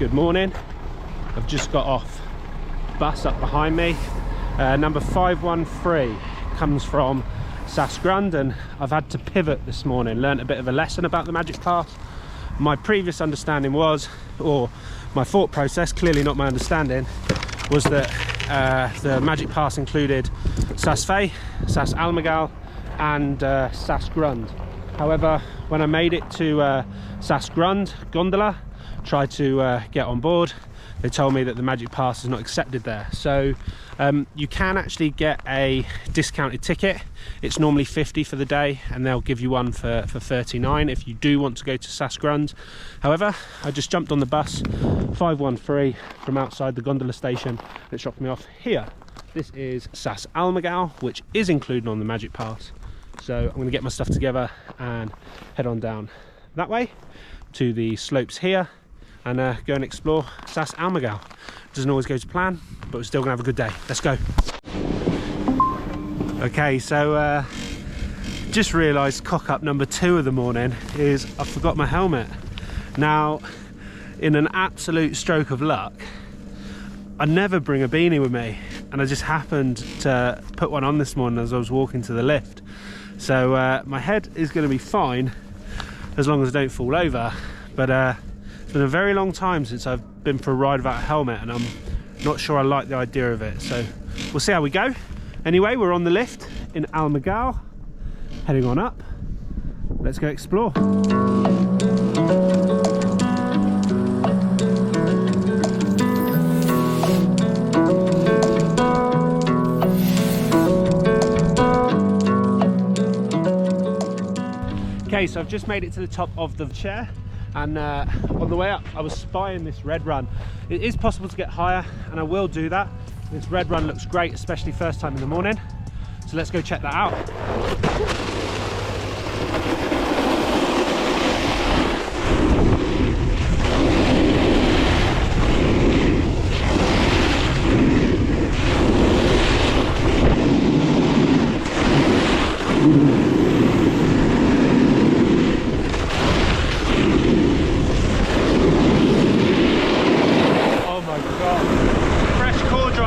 Good morning. I've just got off bus up behind me. Number 513 comes from Saas and I've had to pivot this morning. Learned a bit of a lesson about the Magic Pass. My previous understanding was, or my thought process, clearly not my understanding, was that the Magic Pass included Saas-Fee, Saas Almagell and Saas. However, when I made it to Saas gondola, tried to get on board, they told me that the Magic Pass is not accepted there. So you can actually get a discounted ticket. It's normally 50 for the day and they'll give you one for 39 if you do want to go to Saas. However, I just jumped on the bus 513 from outside the gondola station and it dropped me off here. This is Saas Almagell, which is included on the Magic Pass. So I'm going to get my stuff together and head on down that way to the slopes here and go and explore Saas Almagell. Doesn't always go to plan, but we're still gonna have a good day. Let's go. Okay, so just realised cock up number 2 of the morning is I forgot my helmet. Now, in an absolute stroke of luck, I never bring a beanie with me, and I just happened to put one on this morning as I was walking to the lift. So my head is going to be fine as long as I don't fall over, but it's been a very long time since I've been for a ride without a helmet and I'm not sure I like the idea of it, so we'll see how we go. Anyway, we're on the lift in Almagell, heading on up. Let's go explore. Okay, so I've just made it to the top of the chair and on the way up I was spying this red run. It is possible to get higher and I will do that. This red run looks great, especially first time in the morning. So let's go check that out.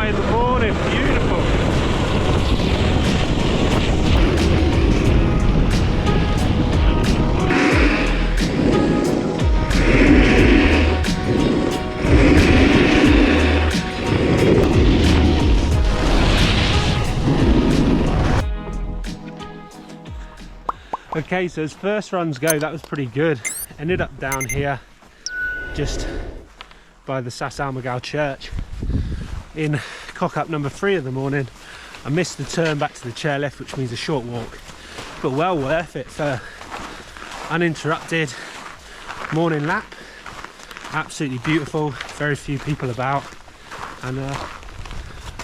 In the morning, beautiful. Okay, so as first runs go, that was pretty good. Ended up down here, just by the Saas Almagell church. In cock up number 3 of the morning, I missed the turn back to the chairlift, which means a short walk, but well worth it for uninterrupted morning lap. Absolutely beautiful, very few people about, and a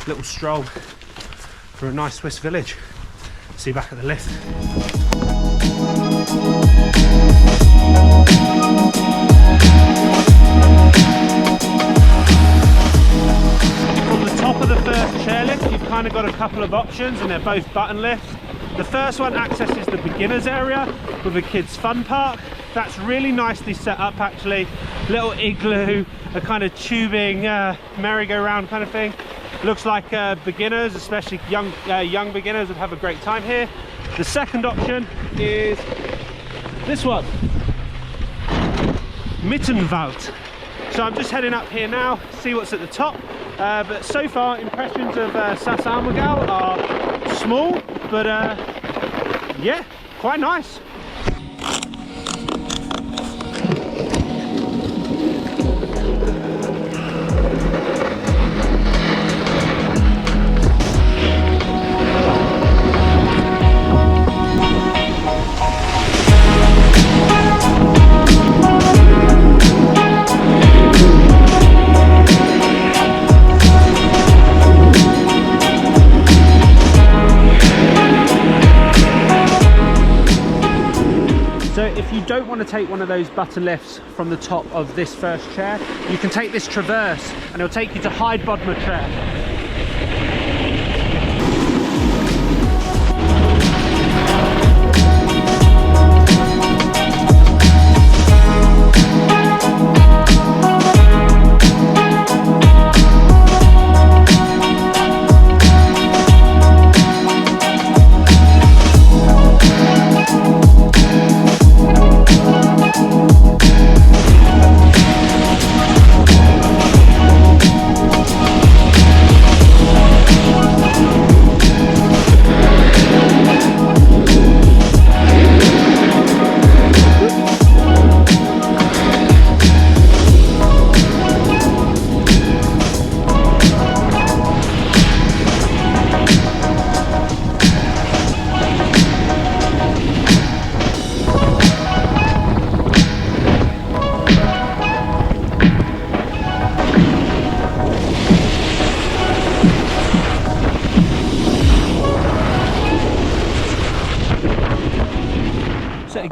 little stroll for a nice Swiss village. See you back at the lift. Top of the first chairlift, you've kind of got a couple of options and they're both button lifts. The first one accesses the beginners area with a kids fun park. That's really nicely set up actually. Little igloo, a kind of tubing merry-go-round kind of thing. Looks like beginners, especially young beginners, would have a great time here. The second option is this one, Mittenwald. So I'm just heading up here now, see what's at the top. But so far, impressions of Saas Almagell are small, but yeah, quite nice. So if you don't want to take one of those button lifts from the top of this first chair, you can take this traverse and it'll take you to Hyde Bodmer chair.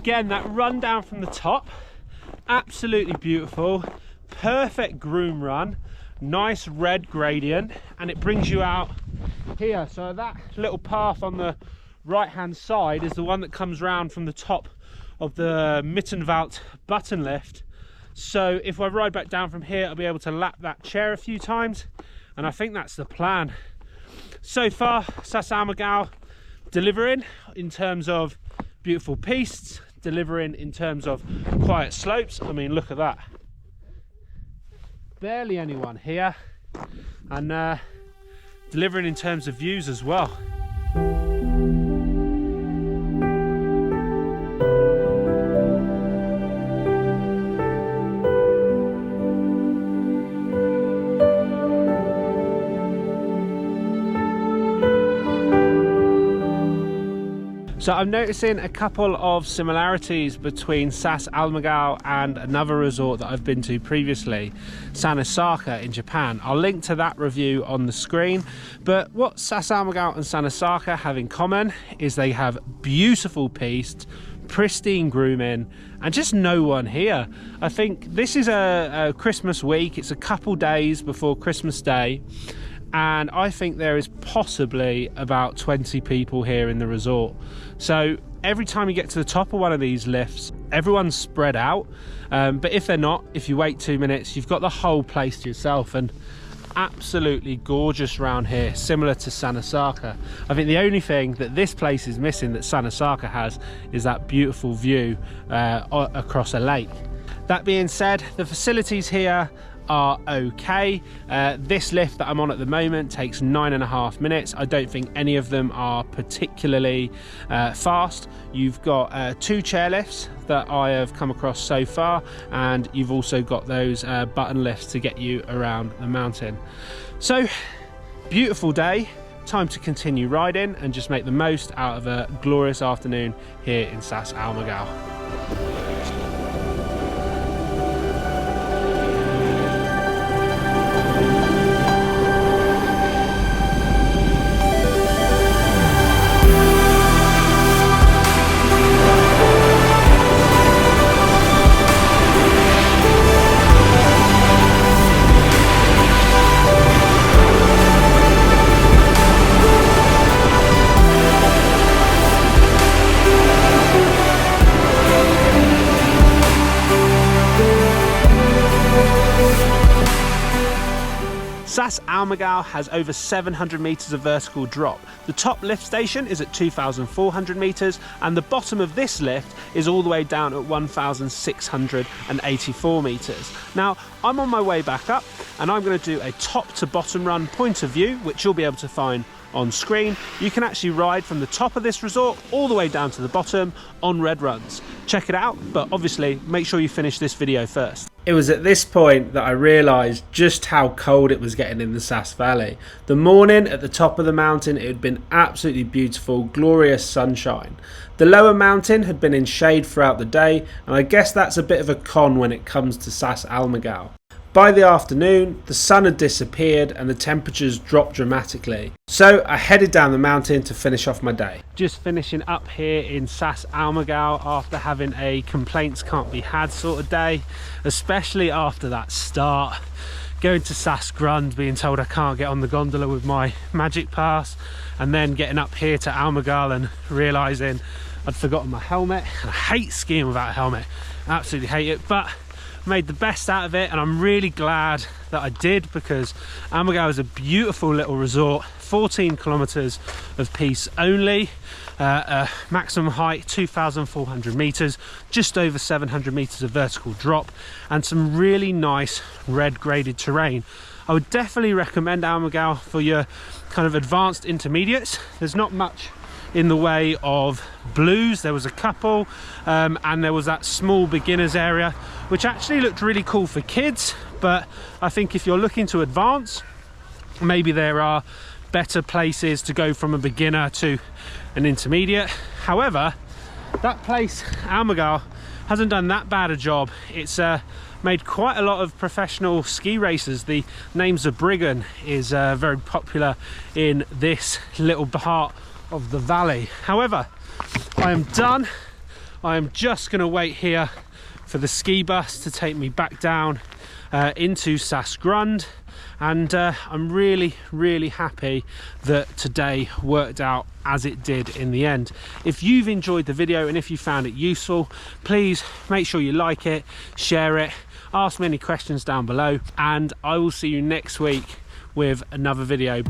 Again, that run down from the top, absolutely beautiful, perfect groom run, nice red gradient, and it brings you out here. So that little path on the right hand side is the one that comes round from the top of the Mittenwald button lift. So if I ride back down from here, I'll be able to lap that chair a few times, and I think that's the plan. So far, Saas Almagell delivering in terms of beautiful pistes, delivering in terms of quiet slopes. I mean, look at that. Barely anyone here, and delivering in terms of views as well. So I'm noticing a couple of similarities between Saas Almagell and another resort that I've been to previously, Saas-Fee in Japan. I'll link to that review on the screen. But what Saas Almagell and Saas-Fee have in common is they have beautiful pistes, pristine grooming, and just no one here. I think this is a Christmas week. It's a couple days before Christmas Day, and I think there is possibly about 20 people here in the resort. So every time you get to the top of one of these lifts, everyone's spread out, but if they're not, if you wait 2 minutes, you've got the whole place to yourself. And absolutely gorgeous around here, similar to Saas-Fee. I think the only thing that this place is missing that Saas-Fee has is that beautiful view across a lake. That being said, the facilities here are okay. This lift that I'm on at the moment takes 9.5 minutes. I don't think any of them are particularly fast. You've got 2 chairlifts that I have come across so far, and you've also got those button lifts to get you around the mountain. So beautiful day, time to continue riding and just make the most out of a glorious afternoon here in Saas Almagell. Saas Almagell has over 700 meters of vertical drop. The top lift station is at 2,400 meters, and the bottom of this lift is all the way down at 1,684 meters. Now, I'm on my way back up, and I'm going to do a top to bottom run point of view, which you'll be able to find on screen. You can actually ride from the top of this resort all the way down to the bottom on red runs. Check it out, but obviously make sure you finish this video first. It was at this point that I realised just how cold it was getting in the Saas Valley. The morning at the top of the mountain, it had been absolutely beautiful, glorious sunshine. The lower mountain had been in shade throughout the day, and I guess that's a bit of a con when it comes to Saas Almagell. By the afternoon, the sun had disappeared and the temperatures dropped dramatically. So I headed down the mountain to finish off my day. Just finishing up here in Saas Almagell after having a complaints can't be had sort of day, especially after that start. Going to Saas Grund, being told I can't get on the gondola with my magic pass, and then getting up here to Almagell and realising I'd forgotten my helmet. I hate skiing without a helmet, absolutely hate it, but made the best out of it, and I'm really glad that I did, because Almagell is a beautiful little resort, 14 kilometers of piste only, maximum height 2,400 meters, just over 700 meters of vertical drop, and some really nice red graded terrain. I would definitely recommend Almagell for your kind of advanced intermediates. There's not much in the way of blues. There was a couple, and there was that small beginners area, which actually looked really cool for kids. But I think if you're looking to advance, maybe there are better places to go from a beginner to an intermediate. However, that place, Almagell, hasn't done that bad a job. It's made quite a lot of professional ski racers. The Names of Briggen is very popular in this little part of the valley. However, I am done. I am just going to wait here for the ski bus to take me back down into Saas-Grund, and I'm really happy that today worked out as it did in the end. If you've enjoyed the video and if you found it useful, please make sure you like it, share it, ask me any questions down below, and I will see you next week with another video.